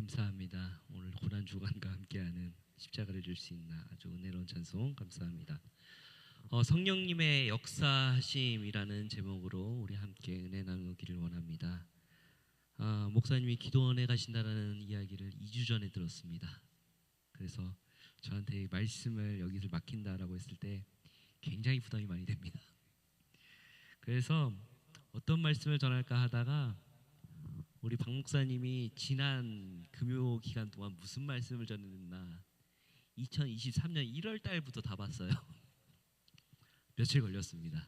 감사합니다. 오늘 고난 주간과 함께하는 십자가를 줄 수 있나 아주 은혜로운 찬송 감사합니다. 성령님의 역사하심이라는 제목으로 우리 함께 은혜 나누기를 원합니다. 목사님이 기도원에 가신다라는 이야기를 2주 전에 들었습니다. 그래서 저한테 말씀을 여기서 맡긴다라고 했을 때 굉장히 부담이 많이 됩니다. 그래서 어떤 말씀을 전할까 하다가 우리 박 목사님이 지난 금요 기간 동안 무슨 말씀을 전했나 2023년 1월 달부터 다 봤어요. 며칠 걸렸습니다.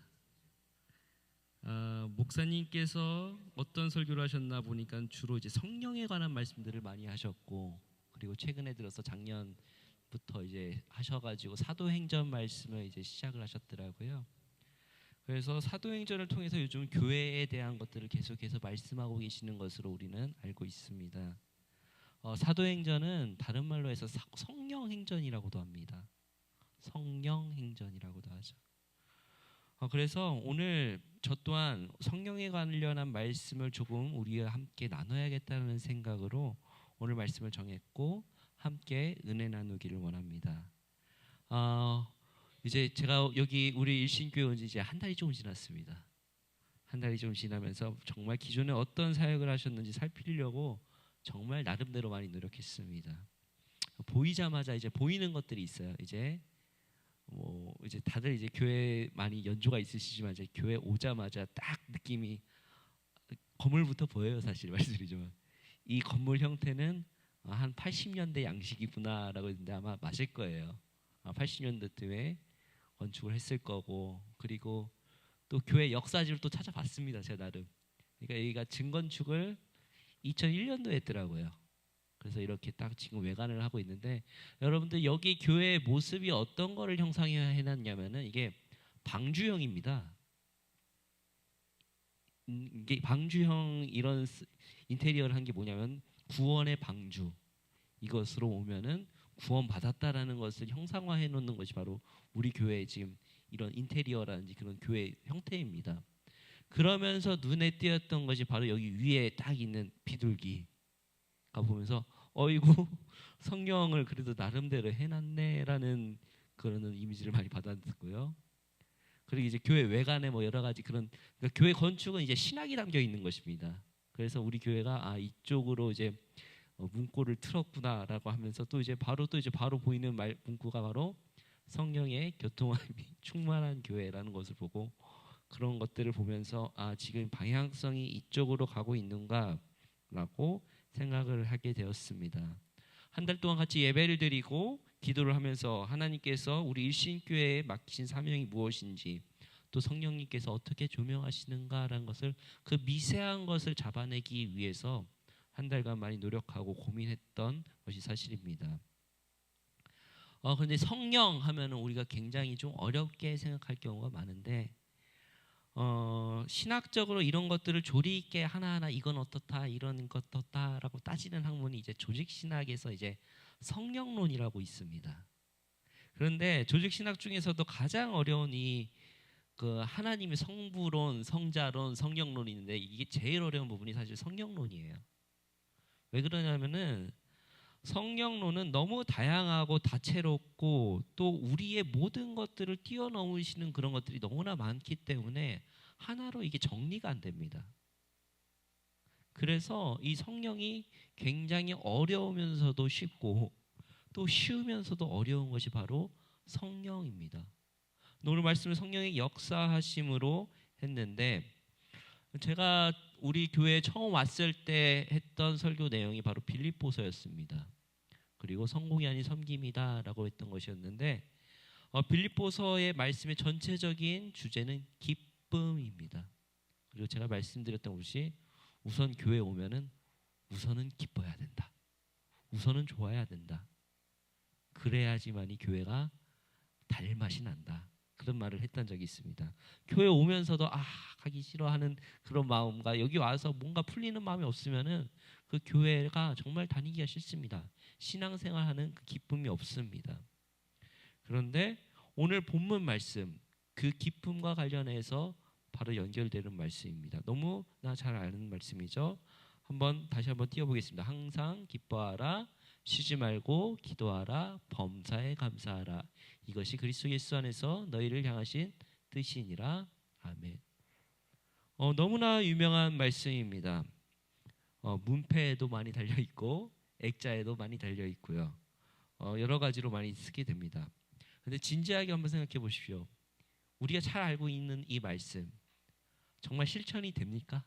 목사님께서 어떤 설교를 하셨나 보니까 주로 이제 성령에 관한 말씀들을 많이 하셨고, 그리고 최근에 들어서 작년부터 이제 하셔가지고 사도행전 말씀을 이제 시작을 하셨더라고요. 그래서 사도행전을 통해서 요즘 교회에 대한 것들을 계속해서 말씀하고 계시는 것으로 우리는 알고 있습니다. 사도행전은 다른 말로 해서 성령행전이라고도 합니다. 성령행전이라고도 하죠. 그래서 오늘 저 또한 성령에 관련한 말씀을 조금 우리와 함께 나눠야겠다는 생각으로 오늘 말씀을 정했고 함께 은혜 나누기를 원합니다. 이제 제가 여기 우리 일신교회 온 지 이제 한 달이 조금 지났습니다. 한 달이 좀 지나면서 정말 기존에 어떤 사역을 하셨는지 살피려고 정말 나름대로 많이 노력했습니다. 보이자마자 이제 보이는 것들이 있어요. 이제 다들 이제 교회 많이 연조가 있으시지만 이제 교회 오자마자 딱 느낌이 건물부터 보여요. 사실 말씀드리지만 이 건물 형태는 한 80년대 양식이구나라고 했는데 아마 맞을 거예요. 80년대쯤에 건축을 했을 거고, 그리고 또 교회 역사지를 또 찾아봤습니다. 제가 나름. 그러니까 여기가 증건축을 2001년도에 했더라고요. 그래서 이렇게 딱 지금 외관을 하고 있는데, 여러분들 여기 교회의 모습이 어떤 거를 형상화해놨냐면은 이게 방주형입니다. 이게 방주형 이런 인테리어를 한 게 뭐냐면 구원의 방주, 이것으로 오면은 구원 받았다라는 것을 형상화해 놓는 것이 바로 우리 교회의 지금 이런 인테리어라든지 그런 교회 형태입니다. 그러면서 눈에 띄었던 것이 바로 여기 위에 딱 있는 비둘기가 보면서 어이구 성령을 그래도 나름대로 해놨네라는 그런 이미지를 많이 받았고요. 그리고 이제 교회 외관에 뭐 여러 가지 그런, 그러니까 교회 건축은 이제 신학이 담겨 있는 것입니다. 그래서 우리 교회가 이쪽으로 이제 문구를 틀었구나라고 하면서 또 이제 바로 보이는 문구가 바로 성령의 교통함이 충만한 교회라는 것을 보고, 그런 것들을 보면서 지금 방향성이 이쪽으로 가고 있는가라고 생각을 하게 되었습니다. 한 달 동안 같이 예배를 드리고 기도를 하면서 하나님께서 우리 일신교회에 맡기신 사명이 무엇인지, 또 성령님께서 어떻게 조명하시는가라는 것을, 그 미세한 것을 잡아내기 위해서 한 달간 많이 노력하고 고민했던 것이 사실입니다. 그런데 성령 하면은 우리가 굉장히 좀 어렵게 생각할 경우가 많은데, 신학적으로 이런 것들을 조리 있게 하나하나 이건 어떻다 이런 것 어떻다라고 따지는 학문이 이제 조직 신학에서 이제 성령론이라고 있습니다. 그런데 조직 신학 중에서도 가장 어려운 그 하나님의 성부론, 성자론, 성령론이 있는데, 이게 제일 어려운 부분이 사실 성령론이에요. 왜 그러냐면은 성령론은 너무 다양하고 다채롭고 또 우리의 모든 것들을 뛰어넘으시는 그런 것들이 너무나 많기 때문에 하나로 이게 정리가 안 됩니다. 그래서 이 성령이 굉장히 어려우면서도 쉽고 또 쉬우면서도 어려운 것이 바로 성령입니다. 오늘 말씀은 성령의 역사하심으로 했는데, 제가 우리 교회에 처음 왔을 때 했던 설교 내용이 바로 빌립보서였습니다. 그리고 성공이 아닌 섬김이다라고 했던 것이었는데, 빌립보서의 말씀의 전체적인 주제는 기쁨입니다. 그리고 제가 말씀드렸던 것이 우선 교회 오면은 우선은 기뻐야 된다. 우선은 좋아야 된다. 그래야지만이 교회가 달맛이 난다. 그런 말을 했던 적이 있습니다. 교회 오면서도 가기 싫어하는 그런 마음과 여기 와서 뭔가 풀리는 마음이 없으면은 그 교회가 정말 다니기가 싫습니다. 신앙생활하는 그 기쁨이 없습니다. 그런데 오늘 본문 말씀, 그 기쁨과 관련해서 바로 연결되는 말씀입니다. 너무나 잘 아는 말씀이죠. 한번 다시 한번 띄워보겠습니다. 항상 기뻐하라, 쉬지 말고 기도하라, 범사에 감사하라. 이것이 그리스도 예수 안에서 너희를 향하신 뜻이니라. 아멘. 너무나 유명한 말씀입니다. 문패에도 많이 달려 있고 액자에도 많이 달려 있고요. 여러 가지로 많이 쓰게 됩니다. 근데 진지하게 한번 생각해 보십시오. 우리가 잘 알고 있는 이 말씀 정말 실천이 됩니까?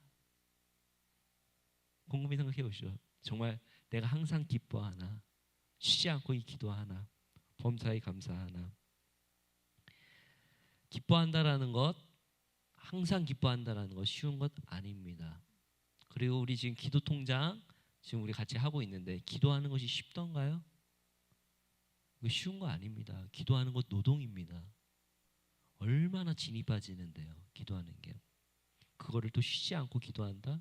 곰곰이 생각해 보시죠. 정말 내가 항상 기뻐하나, 쉬지 않고 이 기도하나, 범사에 감사하나. 기뻐한다라는 것, 항상 기뻐한다라는 것 쉬운 것 아닙니다. 그리고 우리 지금 기도 통장 지금 우리 같이 하고 있는데 기도하는 것이 쉽던가요? 이거 쉬운 거 아닙니다. 기도하는 것 노동입니다. 얼마나 진이 빠지는데요. 기도하는 게. 그거를 또 쉬지 않고 기도한다?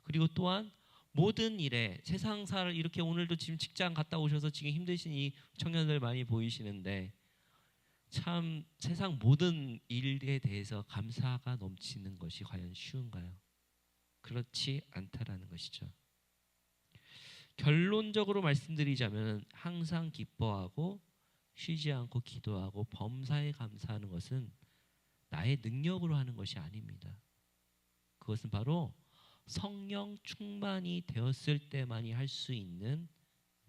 그리고 또한 모든 일에 세상사를 이렇게 오늘도 지금 직장 갔다 오셔서 지금 힘드신 이 청년들 많이 보이시는데 참 세상 모든 일에 대해서 감사가 넘치는 것이 과연 쉬운가요? 그렇지 않다라는 것이죠. 결론적으로 말씀드리자면 항상 기뻐하고 쉬지 않고 기도하고 범사에 감사하는 것은 나의 능력으로 하는 것이 아닙니다. 그것은 바로 성령 충만이 되었을 때만이 할 수 있는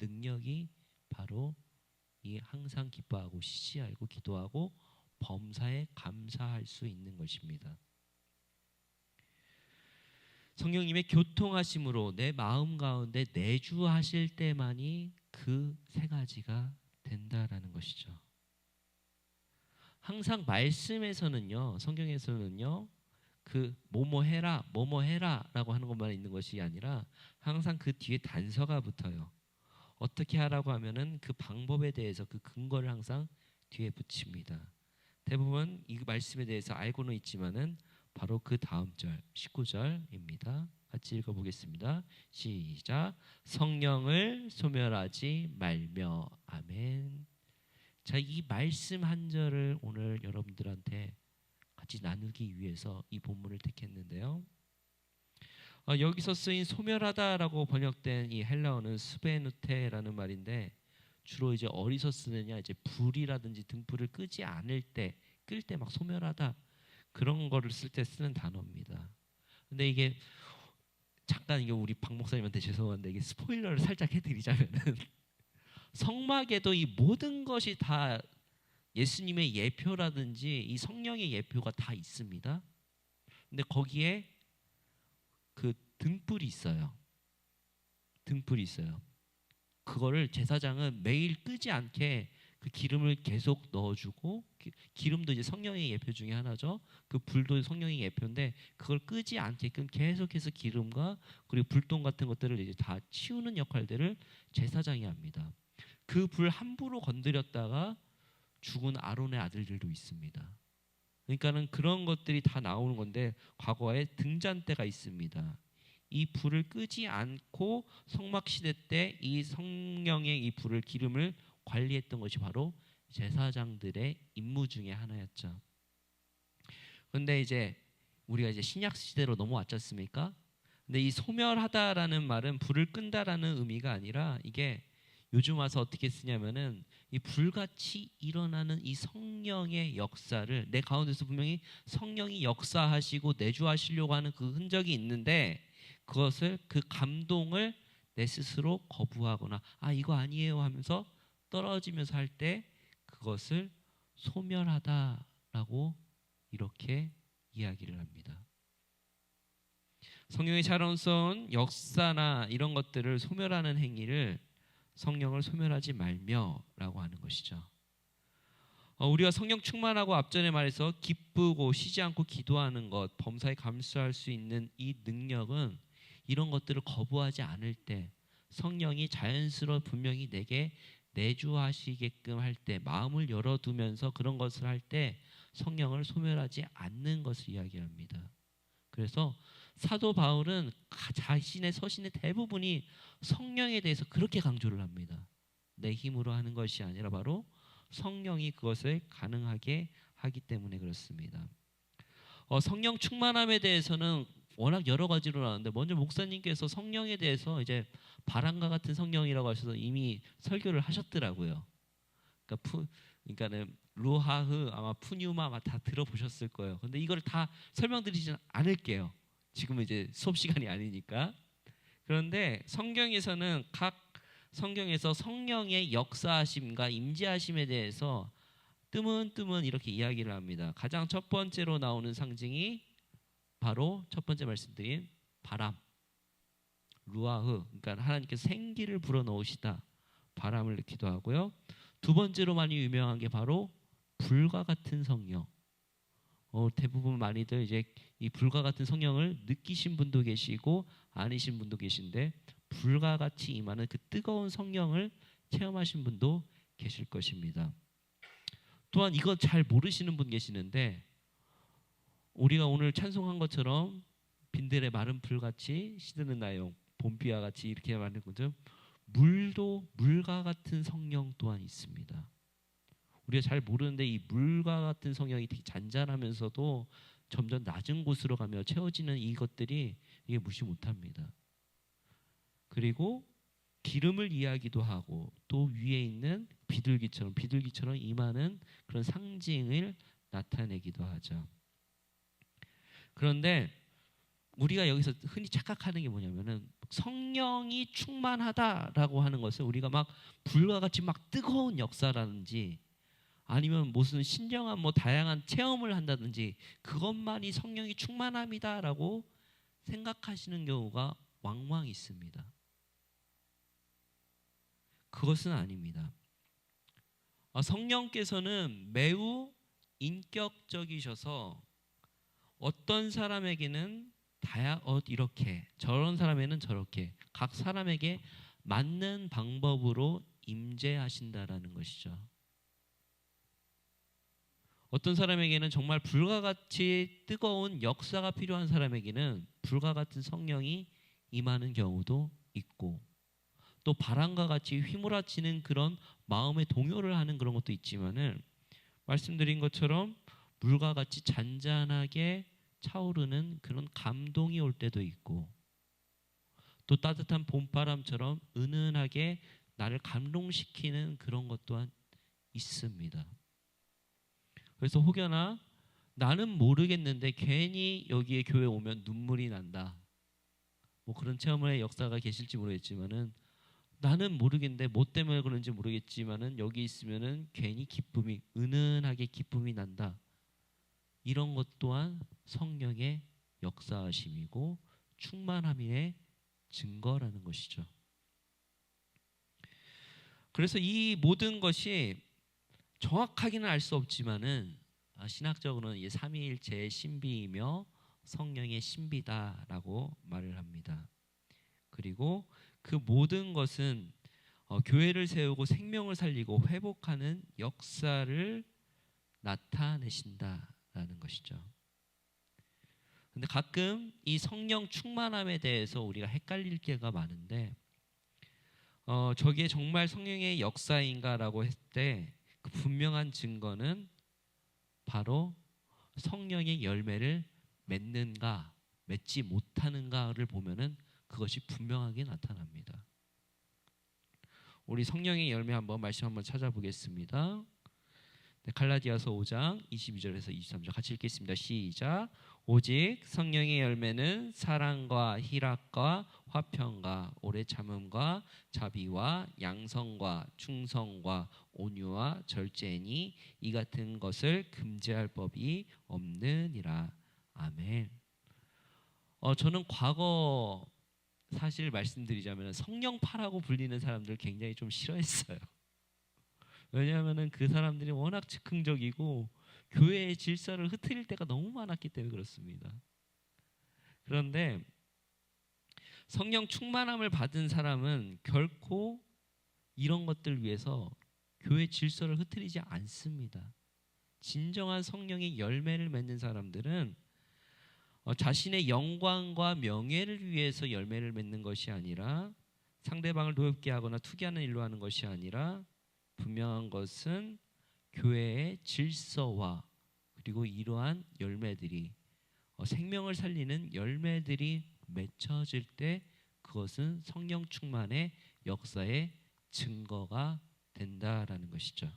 능력이 바로 이 항상 기뻐하고 쉬지 않고 기도하고 범사에 감사할 수 있는 것입니다. 성령님의 교통하심으로 내 마음 가운데 내주하실 때만이 그 세 가지가 된다라는 것이죠. 항상 말씀에서는요, 성경에서는요, 그 뭐뭐 해라라고 하는 것만 있는 것이 아니라 항상 그 뒤에 단서가 붙어요. 어떻게 하라고 하면은 그 방법에 대해서 그 근거를 항상 뒤에 붙입니다. 대부분 이 말씀에 대해서 알고는 있지만은 바로 그 다음 절 19절입니다. 같이 읽어보겠습니다. 시작. 성령을 소멸하지 말며. 아멘. 자, 이 말씀 한 절을 오늘 여러분들한테 같이 나누기 위해서 이 본문을 택했는데요. 여기서 쓰인 소멸하다라고 번역된 이 헬라어는 스베누테라는 말인데 주로 이제 어디서 쓰느냐, 이제 불이라든지 등불을 끄지 않을 때, 끌 때 막 소멸하다 그런 거를 쓸 때 쓰는 단어입니다. 근데 이게 잠깐 이게 우리 박 목사님한테 죄송한데 이게 스포일러를 살짝 해드리자면은 성막에도 이 모든 것이 다 예수님의 예표라든지 이 성령의 예표가 다 있습니다. 근데 거기에 그 등불이 있어요. 등불이 있어요. 그거를 제사장은 매일 끄지 않게 그 기름을 계속 넣어주고, 기름도 이제 성령의 예표 중에 하나죠. 그 불도 성령의 예표인데 그걸 끄지 않게끔 계속해서 기름과 그리고 불똥 같은 것들을 이제 다 치우는 역할들을 제사장이 합니다. 그 불 함부로 건드렸다가 죽은 아론의 아들들도 있습니다. 그러니까는 그런 것들이 다 나오는 건데 과거에 등잔대가 있습니다. 이 불을 끄지 않고 성막 시대 때 이 성령의 이 불을 기름을 관리했던 것이 바로 제사장들의 임무 중에 하나였죠. 그런데 이제 우리가 이제 신약 시대로 넘어왔지 않습니까? 근데 이 소멸하다라는 말은 불을 끈다라는 의미가 아니라 이게 요즘 와서 어떻게 쓰냐면은 이 불같이 일어나는 이 성령의 역사를 내 가운데서 분명히 성령이 역사하시고 내주하시려고 하는 그 흔적이 있는데 그것을 그 감동을 내 스스로 거부하거나 이거 아니에요 하면서 떨어지면서 할 때 그것을 소멸하다라고 이렇게 이야기를 합니다. 성령의 자랑스러운 역사나 이런 것들을 소멸하는 행위를 성령을 소멸하지 말며라고 하는 것이죠. 우리가 성령 충만하고 앞전에 말해서 기쁘고 쉬지 않고 기도하는 것, 범사에 감수할 수 있는 이 능력은 이런 것들을 거부하지 않을 때 성령이 자연스러워 분명히 내게 내주하시게끔 할 때 마음을 열어두면서 그런 것을 할 때 성령을 소멸하지 않는 것을 이야기합니다. 그래서 사도 바울은 자신의 서신의 대부분이 성령에 대해서 그렇게 강조를 합니다. 내 힘으로 하는 것이 아니라 바로 성령이 그것을 가능하게 하기 때문에 그렇습니다. 성령 충만함에 대해서는 워낙 여러 가지로 나왔는데 먼저 목사님께서 성령에 대해서 이제 바람과 같은 성령이라고 하셔서 이미 설교를 하셨더라고요. 그러니까는 루하흐 아마 푸뉴마 아마 다 들어보셨을 거예요. 근데 이걸 다 설명드리지는 않을게요. 지금은 이제 수업 시간이 아니니까. 그런데 성경에서는 각 성경에서 성령의 역사하심과 임재하심에 대해서 뜨문뜨문 이렇게 이야기를 합니다. 가장 첫 번째로 나오는 상징이 바로 첫 번째 말씀드린 바람, 루아흐, 그러니까 하나님께서 생기를 불어넣으시다, 바람을 넣기도 하고요. 두 번째로 많이 유명한 게 바로 불과 같은 성령. 대부분 많이들 이제 이 불과 같은 성령을 느끼신 분도 계시고 아니신 분도 계신데 불과 같이 임하는 그 뜨거운 성령을 체험하신 분도 계실 것입니다. 또한 이거 잘 모르시는 분 계시는데 우리가 오늘 찬송한 것처럼 빈들의 마른 풀같이 시드는 나의 봄비와 같이 이렇게 말하는 것처럼 물도 물과 같은 성령 또한 있습니다. 우리가 잘 모르는데 이 물과 같은 성령이 되게 잔잔하면서도 점점 낮은 곳으로 가며 채워지는 이것들이 이게 무시 못합니다. 그리고 기름을 이야기도 하고 또 위에 있는 비둘기처럼 임하는 그런 상징을 나타내기도 하죠. 그런데 우리가 여기서 흔히 착각하는 게 뭐냐면은 성령이 충만하다라고 하는 것을 우리가 막 불과 같이 막 뜨거운 역사라든지 아니면 무슨 신령한 다양한 체험을 한다든지 그것만이 성령이 충만합니다라고 생각하시는 경우가 왕왕 있습니다. 그것은 아닙니다. 성령께서는 매우 인격적이셔서 어떤 사람에게는 이렇게, 저런 사람에게는 저렇게 각 사람에게 맞는 방법으로 임재하신다라는 것이죠. 어떤 사람에게는 정말 불과 같이 뜨거운 역사가 필요한 사람에게는 불과 같은 성령이 임하는 경우도 있고 또 바람과 같이 휘몰아치는 그런 마음의 동요를 하는 그런 것도 있지만은 말씀드린 것처럼 물과 같이 잔잔하게 차오르는 그런 감동이 올 때도 있고 또 따뜻한 봄바람처럼 은은하게 나를 감동시키는 그런 것 또한 있습니다. 그래서 혹여나 나는 모르겠는데 괜히 여기에 교회 오면 눈물이 난다. 그런 체험의 역사가 계실지 모르겠지만은 나는 모르겠는데 뭐 때문에 그런지 모르겠지만은 여기 있으면은 괜히 은은하게 기쁨이 난다. 이런 것 또한 성령의 역사하심이고 충만함의 증거라는 것이죠. 그래서 이 모든 것이 정확하게는 알 수 없지만은 신학적으로는 이 삼위일체의 신비이며 성령의 신비다라고 말을 합니다. 그리고 그 모든 것은 교회를 세우고 생명을 살리고 회복하는 역사를 나타내신다라는 것이죠. 근데 가끔 이 성령 충만함에 대해서 우리가 헷갈릴 때가 많은데 저게 정말 성령의 역사인가라고 했을 때 그 분명한 증거는 바로 성령의 열매를 맺는가 맺지 못하는가를 보면은 그것이 분명하게 나타납니다. 우리 성령의 열매 말씀 한번 찾아보겠습니다. 갈라디아서 5장 22절에서 23절 같이 읽겠습니다. 시작. 오직 성령의 열매는 사랑과 희락과 화평과 오래 참음과 자비와 양성과 충성과 온유와 절제니 이 같은 것을 금지할 법이 없느니라. 아멘. 저는 과거 사실 말씀드리자면 성령파라고 불리는 사람들 굉장히 좀 싫어했어요. 왜냐하면 그 사람들이 워낙 즉흥적이고 교회의 질서를 흐트릴 때가 너무 많았기 때문에 그렇습니다. 그런데 성령 충만함을 받은 사람은 결코 이런 것들 위해서 교회 질서를 흐트리지 않습니다. 진정한 성령의 열매를 맺는 사람들은 자신의 영광과 명예를 위해서 열매를 맺는 것이 아니라 상대방을 노엽게 하거나 투기하는 일로 하는 것이 아니라 분명한 것은 교회의 질서와 그리고 이러한 열매들이 생명을 살리는 열매들이 맺혀질 때 그것은 성령 충만의 역사의 증거가 된다라는 것이죠.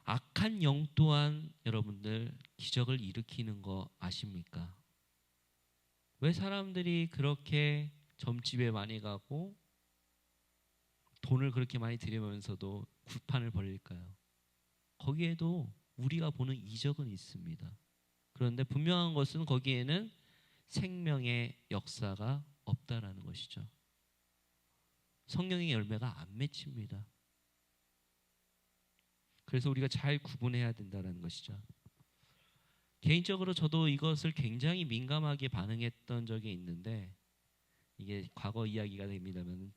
악한 영 또한 여러분들 기적을 일으키는 거 아십니까? 왜 사람들이 그렇게 점집에 많이 가고 돈을 그렇게 많이 들이면서도 굴판을 벌릴까요? 거기에도 우리가 보는 이적은 있습니다. 그런데 분명한 것은 거기에는 생명의 역사가 없다라는 것이죠. 성령의 열매가 안 맺힙니다. 그래서 우리가 잘 구분해야 된다는 것이죠. 개인적으로 저도 이것을 굉장히 민감하게 반응했던 적이 있는데, 이게 과거 이야기가 됩니다만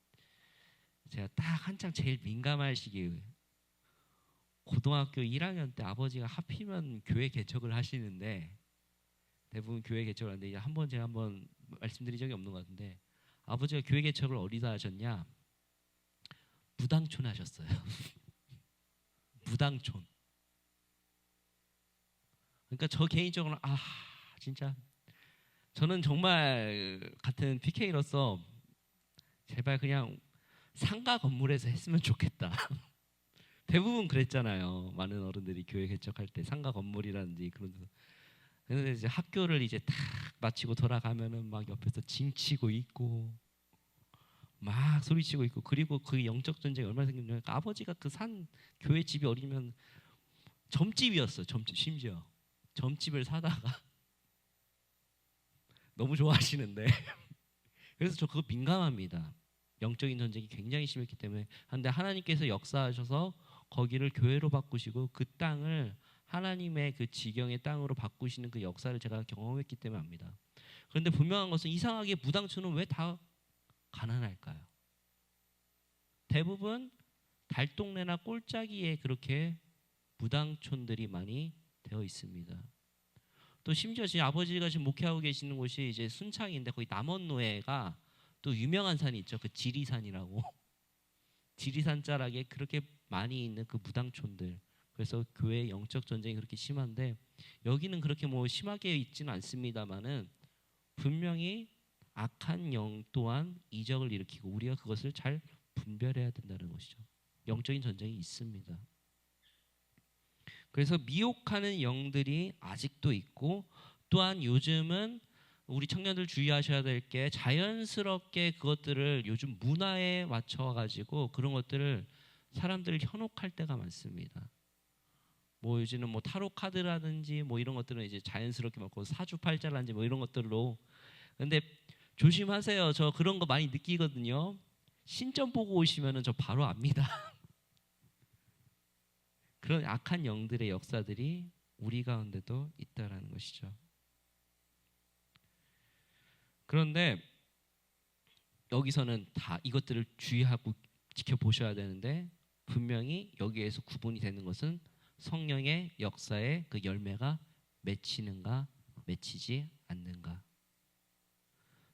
제가 딱 한창 제일 민감할 시기에 고등학교 1학년 때 아버지가 하필이면 교회 개척을 하시는데, 대부분 교회 개척을 하는데 제가 한번 말씀드린 적이 없는 것 같은데, 아버지가 교회 개척을 어디다 하셨냐? 무당촌 하셨어요. 무당촌. 그러니까 저 개인적으로 진짜 저는 정말 같은 PK로서 제발 그냥 상가 건물에서 했으면 좋겠다. 대부분 그랬잖아요. 많은 어른들이 교회 개척할 때 상가 건물이라든지 그런 데서. 그런데 이제 학교를 이제 탁 마치고 돌아가면은 막 옆에서 징치고 있고 막 소리치고 있고, 그리고 그 영적 전쟁이 얼마나 생겼냐면 아버지가 그 산 교회 집이 어리면 점집이었어요. 점집, 심지어 점집을 사다가 너무 좋아하시는데 그래서 저 그거 민감합니다. 영적인 전쟁이 굉장히 심했기 때문에. 한데 하나님께서 역사하셔서 거기를 교회로 바꾸시고 그 땅을 하나님의 그 지경의 땅으로 바꾸시는 그 역사를 제가 경험했기 때문에 압니다. 그런데 분명한 것은 이상하게 무당촌은 왜 다 가난할까요? 대부분 달동네나 꼴짜기에 그렇게 무당촌들이 많이 되어 있습니다. 또 심지어 제 아버지가 지금 목회하고 계시는 곳이 이제 순창인데 거기 남원노예가 또 유명한 산이 있죠. 그 지리산이라고. 지리산 자락에 그렇게 많이 있는 그 무당촌들. 그래서 교회 영적 전쟁이 그렇게 심한데, 여기는 그렇게 뭐 심하게 있지는 않습니다만은 분명히 악한 영 또한 이적을 일으키고 우리가 그것을 잘 분별해야 된다는 것이죠. 영적인 전쟁이 있습니다. 그래서 미혹하는 영들이 아직도 있고, 또한 요즘은 우리 청년들 주의하셔야 될 게 자연스럽게 그것들을 요즘 문화에 맞춰가지고 그런 것들을 사람들을 현혹할 때가 많습니다. 뭐 요즘은 뭐 타로 카드라든지 뭐 이런 것들은 이제 자연스럽게 맞고 사주팔자라든지 뭐 이런 것들로. 근데 조심하세요. 저 그런 거 많이 느끼거든요. 신점 보고 오시면은 저 바로 압니다. 그런 악한 영들의 역사들이 우리 가운데도 있다라는 것이죠. 그런데 여기서는 다 이것들을 주의하고 지켜보셔야 되는데, 분명히 여기에서 구분이 되는 것은 성령의 역사의 그 열매가 맺히는가 맺히지 않는가.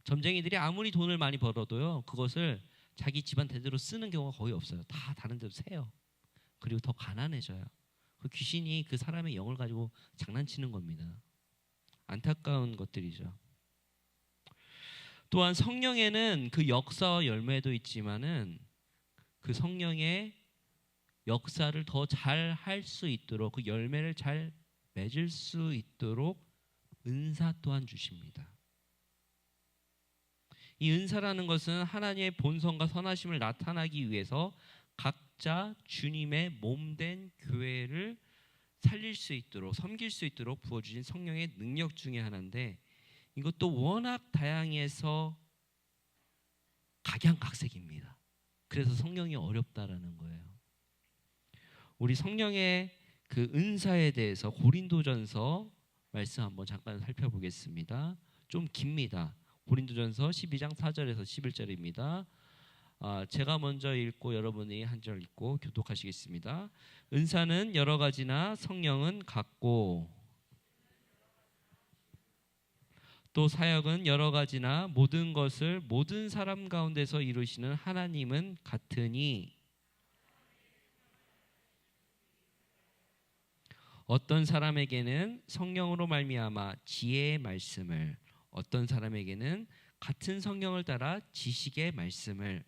점쟁이들이 아무리 돈을 많이 벌어도요, 그것을 자기 집안 대대로 쓰는 경우가 거의 없어요. 다 다른 데로 새요. 그리고 더 가난해져요. 그 귀신이 그 사람의 영을 가지고 장난치는 겁니다. 안타까운 것들이죠. 또한 성령에는 그 역사와 열매도 있지만은 그 성령의 역사를 더 잘 할 수 있도록, 그 열매를 잘 맺을 수 있도록 은사 또한 주십니다. 이 은사라는 것은 하나님의 본성과 선하심을 나타나기 위해서 각자 주님의 몸된 교회를 살릴 수 있도록, 섬길 수 있도록 부어주신 성령의 능력 중에 하나인데, 이것도 워낙 다양해서 각양각색입니다. 그래서 성령이 어렵다라는 거예요. 우리 성령의 그 은사에 대해서 고린도전서 말씀 한번 잠깐 살펴보겠습니다. 좀 깁니다. 고린도전서 12장 4절에서 11절입니다. 제가 먼저 읽고 여러분이 한 절 읽고 교독하시겠습니다. 은사는 여러 가지나 성령은 같고, 또 사역은 여러 가지나 모든 것을 모든 사람 가운데서 이루시는 하나님은 같으니, 어떤 사람에게는 성령으로 말미암아 지혜의 말씀을, 어떤 사람에게는 같은 성령을 따라 지식의 말씀을,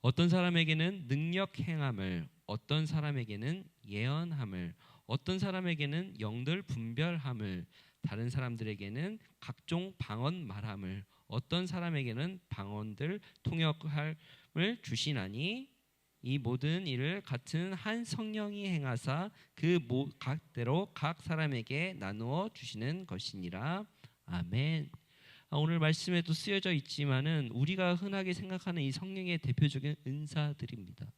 어떤 사람에게는 능력 행함을, 어떤 사람에게는 예언함을, 어떤 사람에게는 영들 분별함을, 다른 사람들에게는 각종 방언 말함을, 어떤 사람에게는 방언들 통역함을 주시나니 이 모든 일을 같은 한 성령이 행하사 그 각대로 각 사람에게 나누어 주시는 것이니라. 아멘. 오늘 말씀에도 쓰여져 있지만은 우리가 흔하게 생각하는 이 성령의 대표적인 은사들입니다.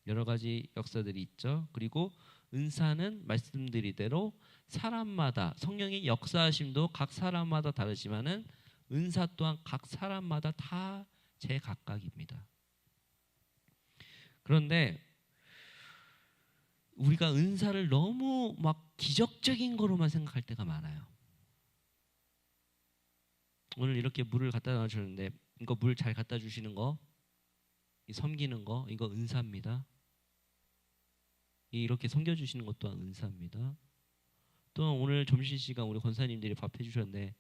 여러 가지 역사들이 있죠. 그리고 은사는 말씀드리대로 사람마다, 성령의 역사하심도 각 사람마다 다르지만은 은사 또한 각 사람마다 다 제각각입니다. 그런데 우리가 은사를 너무 막 기적적인 거로만 생각할 때가 많아요. 오늘 이렇게 물을 갖다 놔주는데 이거 물 잘 갖다 주시는 거, 섬기는 거, 이거 은사입니다. 이렇게 섬겨주시는 것 또한 은사입니다. 또 오늘 점심시간 우리 권사님들이 밥 해주셨는데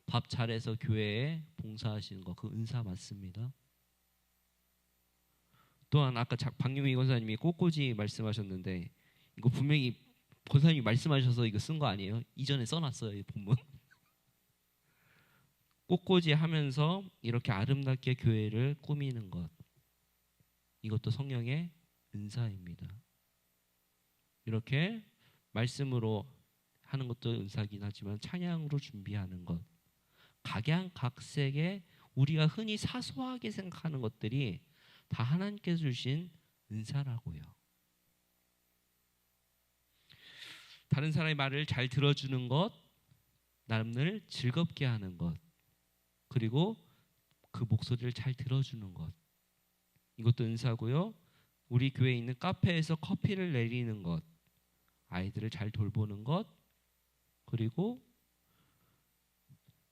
밥 잘해서 교회에 봉사하시는 거, 그 은사 맞습니다. 또한 아까 박유미 권사님이 꽃꽂이 말씀하셨는데 이거 분명히 권사님이 말씀하셔서 이거 쓴 거 아니에요? 이전에 써놨어요, 이 본문. 꽃꽂이 하면서 이렇게 아름답게 교회를 꾸미는 것, 이것도 성령의 은사입니다. 이렇게 말씀으로 하는 것도 은사긴 하지만 찬양으로 준비하는 것, 각양각색의 우리가 흔히 사소하게 생각하는 것들이 다 하나님께서 주신 은사라고요. 다른 사람의 말을 잘 들어주는 것, 남을 즐겁게 하는 것, 그리고 그 목소리를 잘 들어주는 것, 이것도 은사고요. 우리 교회에 있는 카페에서 커피를 내리는 것, 아이들을 잘 돌보는 것, 그리고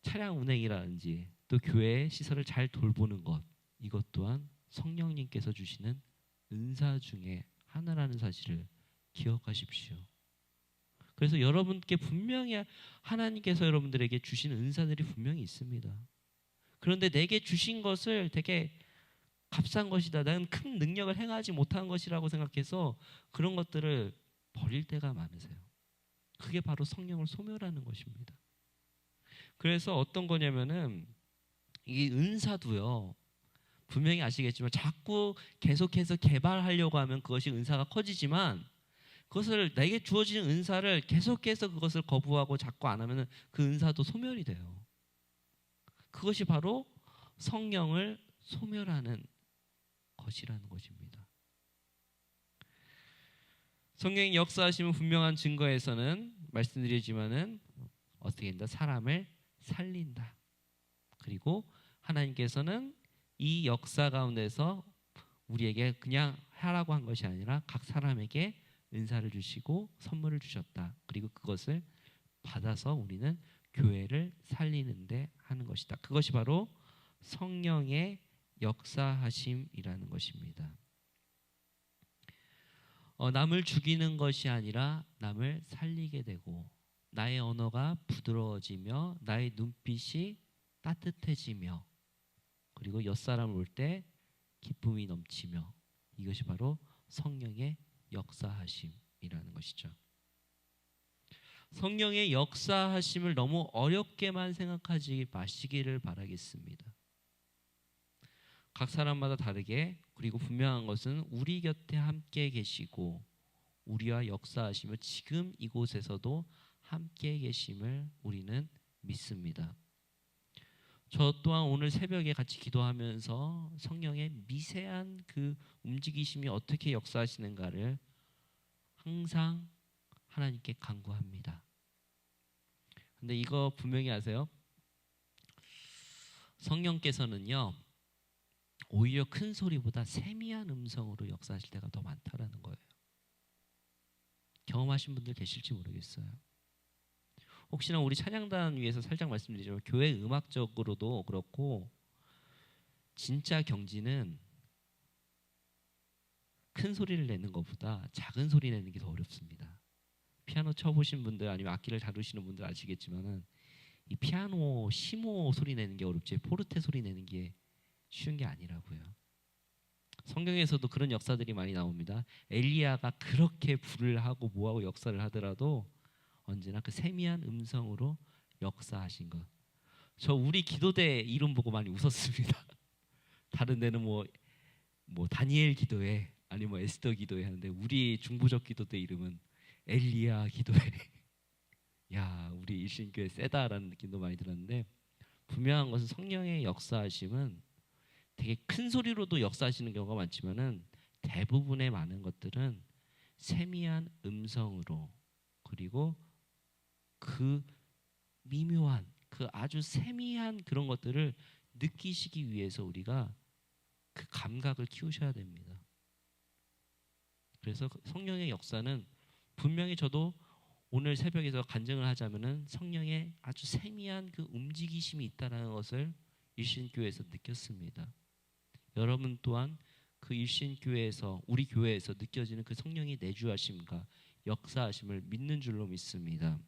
차량 운행이라든지 또 교회 시설을 잘 돌보는 것, 이것 또한 성령님께서 주시는 은사 중에 하나라는 사실을 기억하십시오. 그래서 여러분께 분명히 하나님께서 여러분들에게 주신 은사들이 분명히 있습니다. 그런데 내게 주신 것을 되게 값싼 것이다, 나는 큰 능력을 행하지 못한 것이라고 생각해서 그런 것들을 버릴 때가 많으세요. 그게 바로 성령을 소멸하는 것입니다. 그래서 어떤 거냐면은 이 은사도요, 분명히 아시겠지만 자꾸 계속해서 개발하려고 하면 그것이 은사가 커지지만 그것을 내게 주어지는 은사를 계속해서 그것을 거부하고 자꾸 안 하면 그 은사도 소멸이 돼요. 그것이 바로 성령을 소멸하는 것이라는 것입니다. 성령의 역사하심은 분명한 증거에서는 말씀드리지만은 어떻게 된다? 사람을 살린다. 그리고 하나님께서는 이 역사 가운데서 우리에게 그냥 하라고 한 것이 아니라 각 사람에게 은사를 주시고 선물을 주셨다. 그리고 그것을 받아서 우리는 교회를 살리는데 하는 것이다. 그것이 바로 성령의 역사하심이라는 것입니다. 남을 죽이는 것이 아니라 남을 살리게 되고, 나의 언어가 부드러워지며 나의 눈빛이 따뜻해지며, 그리고 옆사람을 볼 때 기쁨이 넘치며, 이것이 바로 성령의 역사하심이라는 것이죠. 성령의 역사하심을 너무 어렵게만 생각하지 마시기를 바라겠습니다. 각 사람마다 다르게, 그리고 분명한 것은 우리 곁에 함께 계시고 우리와 역사하시며 지금 이곳에서도 함께 계심을 우리는 믿습니다. 저 또한 오늘 새벽에 같이 기도하면서 성령의 미세한 그 움직이심이 어떻게 역사하시는가를 항상 하나님께 간구합니다. 근데 이거 분명히 아세요? 성령께서는요, 오히려 큰 소리보다 세미한 음성으로 역사하실 때가 더 많다라는 거예요. 경험하신 분들 계실지 모르겠어요. 혹시나 우리 찬양단 위에서 살짝 말씀드리자면 교회 음악적으로도 그렇고 진짜 경지는 큰 소리를 내는 것보다 작은 소리 내는 게 더 어렵습니다. 피아노 쳐보신 분들 아니면 악기를 다루시는 분들 아시겠지만은 이 피아노 시모 소리 내는 게 어렵지 포르테 소리 내는 게 쉬운 게 아니라고요. 성경에서도 그런 역사들이 많이 나옵니다. 엘리야가 그렇게 불을 하고 뭐하고 역사를 하더라도 언제나 그 세미한 음성으로 역사하신 것. 저 우리 기도대 이름 보고 많이 웃었습니다. 다른 데는 뭐 다니엘 기도회 아니 뭐 에스더 기도회 하는데 우리 중부적 기도대 이름은 엘리야 기도회. 야, 우리 일신교회 세다라는 느낌도 많이 들었는데 분명한 것은 성령의 역사하심은 되게 큰 소리로도 역사하시는 경우가 많지만은 대부분의 많은 것들은 세미한 음성으로 그리고 그 미묘한 그 아주 세미한 그런 것들을 느끼시기 위해서 우리가 그 감각을 키우셔야 됩니다. 그래서 성령의 역사는 분명히 저도 오늘 새벽에서 간증을 하자면은 성령의 아주 세미한 그 움직이심이 있다는 것을 일신교회에서 느꼈습니다. 여러분 또한 그 일신교회에서 우리 교회에서 느껴지는 그 성령의 내주하심과 역사하심을 믿는 줄로 믿습니다.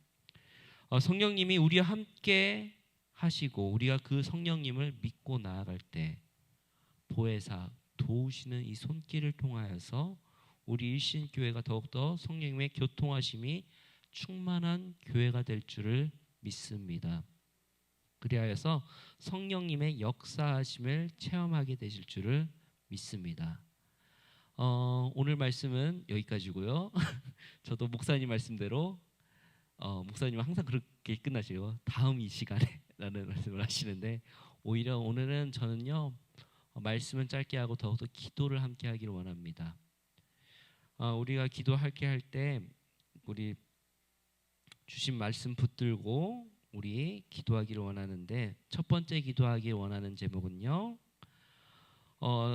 성령님이 우리와 함께 하시고 우리가 그 성령님을 믿고 나아갈 때 보혜사 도우시는 이 손길을 통하여서 우리 일신교회가 더욱더 성령님의 교통하심이 충만한 교회가 될 줄을 믿습니다. 그리하여서 성령님의 역사하심을 체험하게 되실 줄을 믿습니다. 오늘 말씀은 여기까지고요. 저도 목사님 말씀대로 목사님은 항상 그렇게 끝나시고 다음 이 시간에 라는 말씀을 하시는데 오히려 오늘은 저는요 말씀은 짧게 하고 더욱더 기도를 함께 하기를 원합니다. 우리가 기도할게 할 때 우리 주신 말씀 붙들고 우리 기도하기를 원하는데 첫 번째 기도하기 원하는 제목은요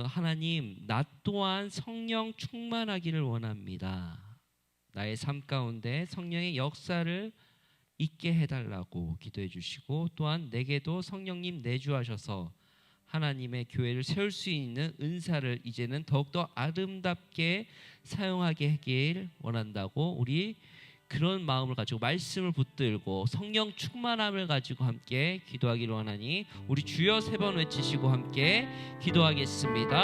하나님 나 또한 성령 충만하기를 원합니다. 나의 삶 가운데 성령의 역사를 있게 해달라고 기도해 주시고 또한 내게도 성령님 내주하셔서 하나님의 교회를 세울 수 있는 은사를 이제는 더욱더 아름답게 사용하게 하길 원한다고 우리 그런 마음을 가지고 말씀을 붙들고 성령 충만함을 가지고 함께 기도하기를 원하니 우리 주여 3번 외치시고 함께 기도하겠습니다.